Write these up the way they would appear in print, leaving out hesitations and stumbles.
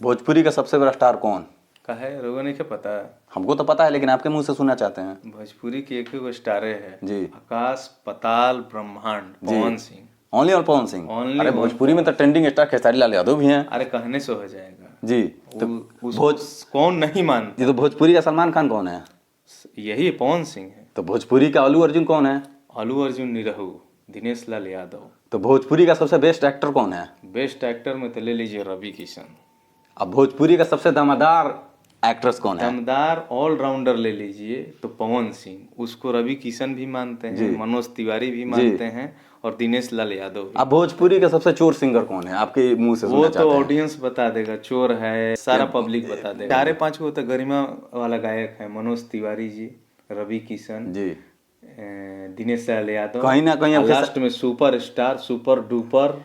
भोजपुरी का सबसे बड़ा स्टार कौन? का है लोगों ने क्या पता है? हमको तो पता है, लेकिन आपके मुंह से सुनना चाहते हैं। भोजपुरी की एक ही स्टारे है जी। आकाश पताल ब्रह्मांड पवन सिंह। ओनली और पवन सिंह। Only अरे और भोजपुरी में तो ट्रेंडिंग स्टार खेसारी लाल यादव भी हैं। अरे कहने से हो जाएगा जी। तो उसको कौन नहीं मानता? ये तो भोजपुरी का सलमान खान कौन है? यही पवन सिंह है। तो भोजपुरी का अल्लू अर्जुन कौन है? अल्लू अर्जुन निरहु, दिनेश लाल यादव। तो भोजपुरी का सबसे बेस्ट एक्टर कौन है? बेस्ट एक्टर में तो ले लीजिए रवि किशन। अब भोजपुरी का सबसे दमदार एक्ट्रेस कौन है? दमदार ऑलराउंडर ले लीजिए तो पवन सिंह, उसको रवि किशन भी मानते हैं, मनोज तिवारी भी मानते हैं और दिनेश लाल यादव भी। अब भोजपुरी का सबसे चोर सिंगर कौन है आपके मुंह से? वो तो ऑडियंस बता देगा, चोर है, सारा पब्लिक बता देगा। 4-5 को तो गरिमा वाला गायक है, मनोज तिवारी जी, रवि किशन जी, दिनेश लाल यादव, कहीं ना कहीं लास्ट में सुपर स्टार सुपर डुपर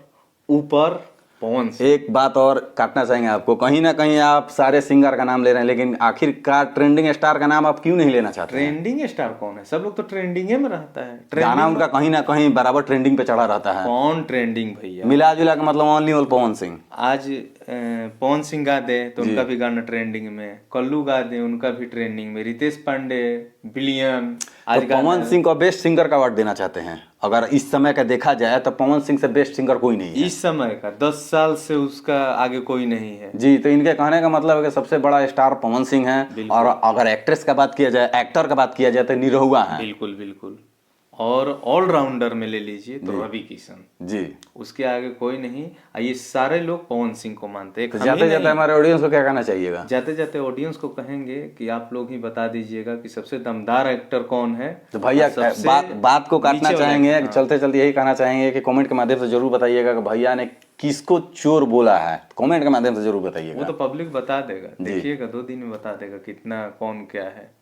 ऊपर पवन सिंह। एक बात और काटना चाहेंगे आपको, कहीं ना कहीं आप सारे सिंगर का नाम ले रहे हैं, लेकिन आखिरकार ट्रेंडिंग स्टार का नाम आप क्यों नहीं लेना चाहते? ट्रेंडिंग स्टार कौन है? सब लोग तो ट्रेंडिंग में रहता है। गाना उनका कहीं ना कहीं बराबर ट्रेंडिंग पे चढ़ा रहता है। कौन ट्रेंडिंग भैया? मिला जुला का मतलब ओनली और पवन सिंह। आज पवन सिंह गा दे तो उनका भी गाना ट्रेंडिंग में, कल्लू गा दे उनका भी ट्रेंडिंग में, रितेश पांडे बिलियन। आज तो पवन सिंह को बेस्ट सिंगर का अवार्ड देना चाहते हैं? अगर इस समय का देखा जाए तो पवन सिंह से बेस्ट सिंगर कोई नहीं है इस समय का। 10 साल से उसका आगे कोई नहीं है जी। तो इनके कहने का मतलब है कि सबसे बड़ा स्टार पवन सिंह है, और अगर एक्ट्रेस का बात किया जाए, एक्टर का बात किया जाए तो निरहुआ है। बिल्कुल बिल्कुल। और ऑलराउंडर में ले लीजिए तो रवि किशन जी, उसके आगे कोई नहीं। ये सारे लोग पवन सिंह को मानते हैं। तो जाते जाते हमारे ऑडियंस को क्या कहना चाहिएगा? जाते जाते ऑडियंस को कहेंगे कि आप लोग ही बता दीजिएगा कि सबसे दमदार एक्टर कौन है। तो भैया बात को काटना चाहेंगे, चलते चलते यही कहना चाहेंगे कि कमेंट के माध्यम से जरूर बताइएगा कि भैया ने किसको चोर बोला है। कमेंट के माध्यम से जरूर बताइएगा। वो तो पब्लिक बता देगा, देखिएगा 2 दिन में बता देगा कितना कौन क्या है।